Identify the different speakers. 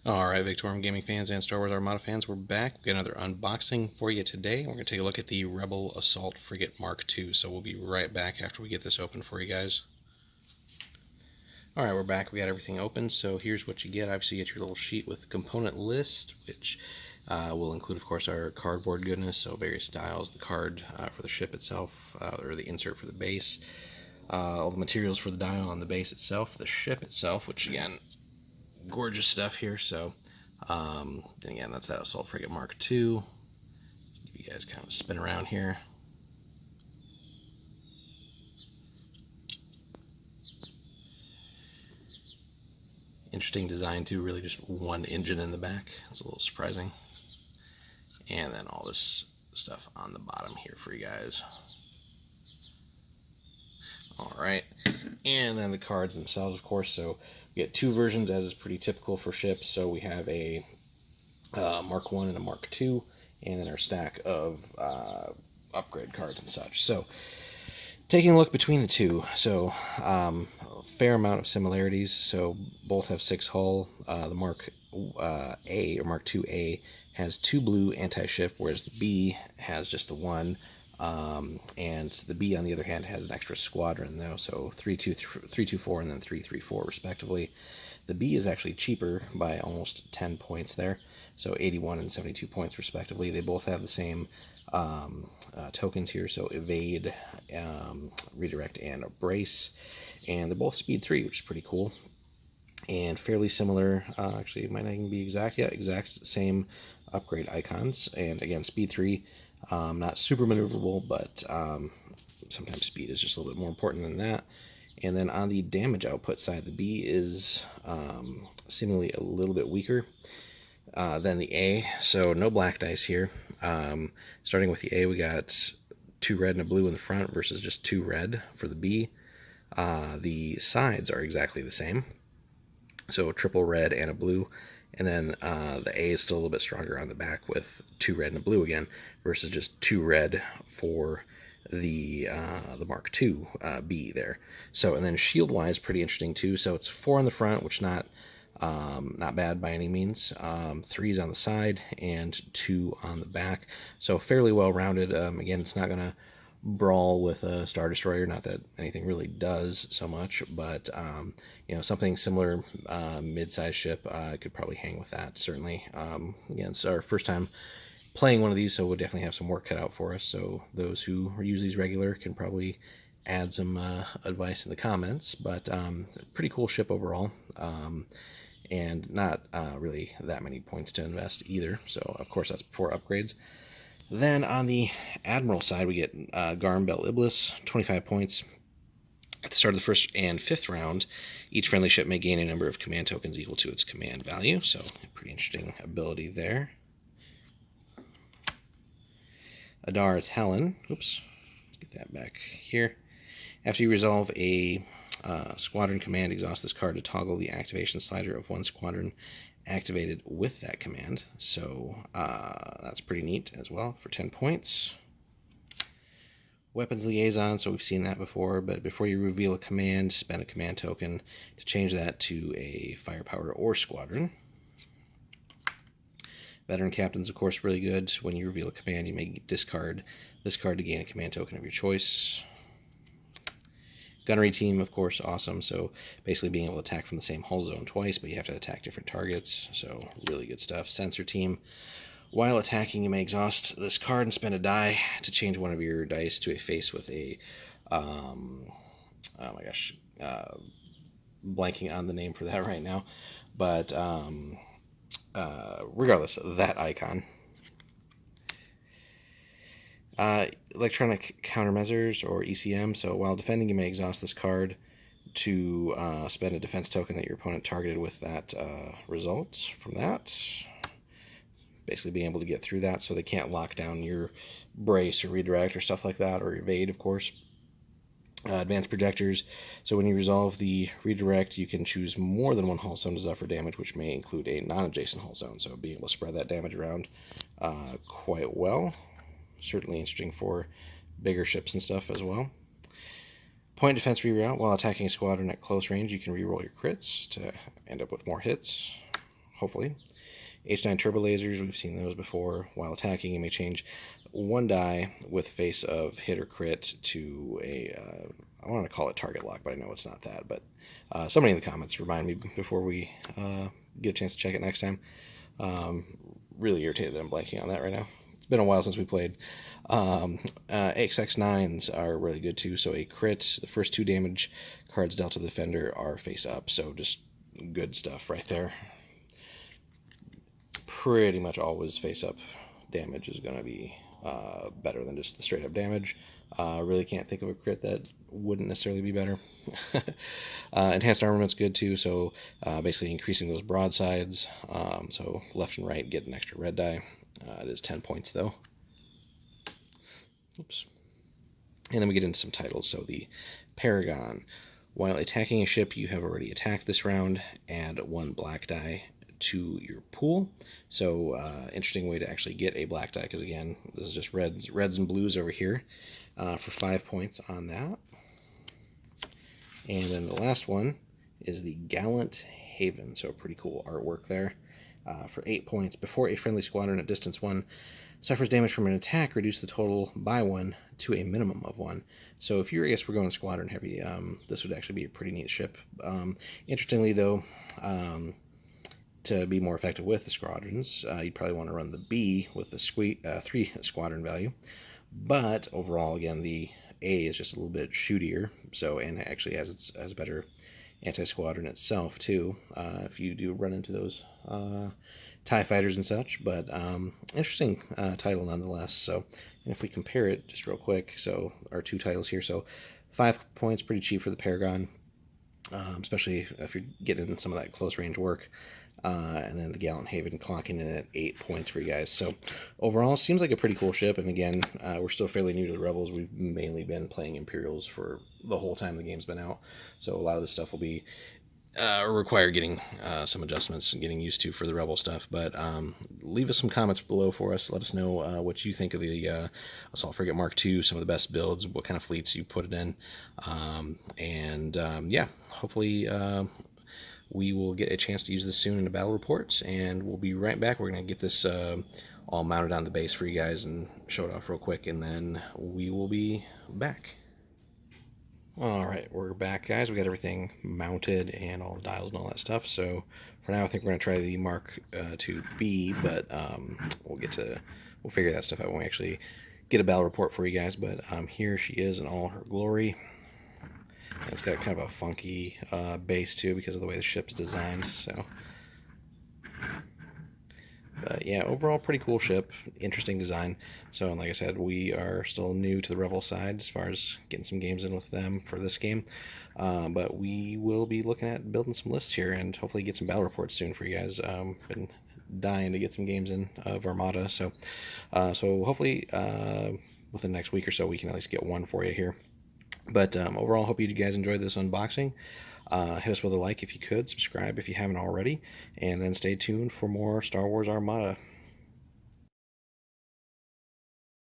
Speaker 1: Alright, Victorum Gaming fans and Star Wars Armada fans, we're back. We've got another unboxing for you today. We're going to take a look at the Rebel Assault Frigate Mark II, so we'll be right back after we get this open for you guys. Alright, we're back. We got everything open, so here's what you get. Obviously, you get your little sheet with component list, which will include, of course, our cardboard goodness, so various styles, the card for the ship itself, or the insert for the base, all the materials for the dial on the base itself, the ship itself, which, again, gorgeous stuff here. So then again, that's that Assault Frigate Mark II. Give you guys kind of a spin around here. Interesting design too, really just one engine in the back. It's a little surprising. And then all this stuff on the bottom here for you guys. Alright, and then the cards themselves, of course. So we get two versions, as is pretty typical for ships. So we have a Mark I and a Mark II, and then our stack of upgrade cards and such. So taking a look between the two, so a fair amount of similarities. So both have 6 hull. The Mark A or Mark II-A has 2 blue anti-ship, whereas the B has just the 1. And the B, on the other hand, has an extra squadron, though, so 324 and then 334, respectively. The B is actually cheaper by almost 10 points there, so 81 and 72 points, respectively. They both have the same tokens here, so evade, redirect, and brace, and they're both speed 3, which is pretty cool. And fairly similar, actually, it might not even be exact, yeah, exact same upgrade icons, and again, speed 3. Not super maneuverable, but sometimes speed is just a little bit more important than that. And then on the damage output side, the B is seemingly a little bit weaker than the A, so no black dice here. Starting with the A, we got 2 red and a blue in the front versus just 2 red for the B. The sides are exactly the same, so triple red and a blue. And then the A is still a little bit stronger on the back with 2 red and a blue again, versus just 2 red for the Mark II B there. So, and then shield-wise, pretty interesting too. So it's 4 on the front, which not bad by any means. 3s on the side and 2 on the back. So fairly well-rounded. Again, it's not going to brawl with a Star Destroyer, not that anything really does so much, but you know, something similar, mid-sized ship, could probably hang with that, certainly. Again, it's our first time playing one of these, so we'll definitely have some work cut out for us, so those who use these regular can probably add some advice in the comments, but pretty cool ship overall, and not really that many points to invest either, so of course that's before upgrades. Then on the Admiral side, we get Garm Bel Iblis, 25 points. At the start of the first and 5th round, each friendly ship may gain a number of command tokens equal to its command value, so a pretty interesting ability there. Adar Talon, oops, let's get that back here. After you resolve a squadron command, exhaust this card to toggle the activation slider of one squadron activated with that command, so that's pretty neat as well for 10 points. Weapons Liaison, so we've seen that before, but before you reveal a command, spend a command token to change that to a firepower or squadron. Veteran Captain's, of course, really good. When you reveal a command, you may discard this card to gain a command token of your choice. Gunnery Team, of course, awesome. So basically being able to attack from the same hull zone twice, but you have to attack different targets. So really good stuff. Sensor Team. While attacking, you may exhaust this card and spend a die to change one of your dice to a face with a, oh my gosh, blanking on the name for that right now. But regardless, that icon. Electronic Countermeasures, or ECM. So while defending, you may exhaust this card to spend a defense token that your opponent targeted with that result from that. Basically being able to get through that so they can't lock down your brace or redirect or stuff like that, or evade, of course. Advanced Projectors. So when you resolve the redirect, you can choose more than one hull zone to suffer damage, which may include a non-adjacent hull zone. So being able to spread that damage around quite well. Certainly interesting for bigger ships and stuff as well. Point defense reroute. While attacking a squadron at close range, you can reroll your crits to end up with more hits. hopefully. H9 turbo lasers, we've seen those before. While attacking, you may change one die with face of hit or crit to a, I want to call it target lock, but I know it's not that. But somebody in the comments remind me before we get a chance to check it next time. Really irritated that I'm blanking on that right now. It's been a while since we played. XX9s are really good too. So a crit, the first 2 damage cards dealt to the defender are face up. So just good stuff right there. Pretty much always face up damage is going to be better than just the straight up damage. Really can't think of a crit that wouldn't necessarily be better. Enhanced armament's good too, so basically increasing those broadsides. So left and right get an extra red die. It is 10 points though. Oops. And then we get into some titles. So the Paragon. While attacking a ship you have already attacked this round, add 1 black die to your pool. So interesting way to actually get a black die, because again, this is just reds and blues over here for 5 points on that. And then the last one is the Gallant Haven. So pretty cool artwork there for 8 points. Before a friendly squadron at distance 1 suffers damage from an attack, reduce the total by 1 to a minimum of 1. So if you're, I guess we're going squadron heavy, this would actually be a pretty neat ship. Interestingly though, to be more effective with the squadrons, you'd probably want to run the B with the 3 squadron value. But overall, again, the A is just a little bit shootier, so, and actually has a better anti-squadron itself too, if you do run into those TIE fighters and such. But interesting title nonetheless. So, and if we compare it just real quick, so our 2 titles here, so 5 points, pretty cheap for the Paragon, especially if you're getting some of that close range work. And then the Gallant Haven clocking in at 8 points for you guys. So overall, seems like a pretty cool ship. And again, we're still fairly new to the Rebels. We've mainly been playing Imperials for the whole time the game's been out. So a lot of this stuff will be require getting some adjustments and getting used to for the Rebel stuff. But leave us some comments below for us. Let us know what you think of the Assault Frigate Mark II, some of the best builds, what kind of fleets you put it in. Yeah, hopefully we will get a chance to use this soon in the battle reports, and we'll be right back. We're going to get this all mounted on the base for you guys and show it off real quick, and then we will be back. Alright, we're back, guys. We got everything mounted and all the dials and all that stuff. So for now, I think we're going to try the Mark II-B, but we'll figure that stuff out when we actually get a battle report for you guys. But here she is in all her glory. And it's got kind of a funky base too because of the way the ship's designed. So, but yeah, overall pretty cool ship, interesting design. So, and like I said, we are still new to the Rebel side as far as getting some games in with them for this game. But we will be looking at building some lists here and hopefully get some battle reports soon for you guys. Been dying to get some games in of Armada. So hopefully within the next week or so we can at least get one for you here. But overall, hope you guys enjoyed this unboxing. Hit us with a like if you could, subscribe if you haven't already, and then stay tuned for more Star Wars Armada.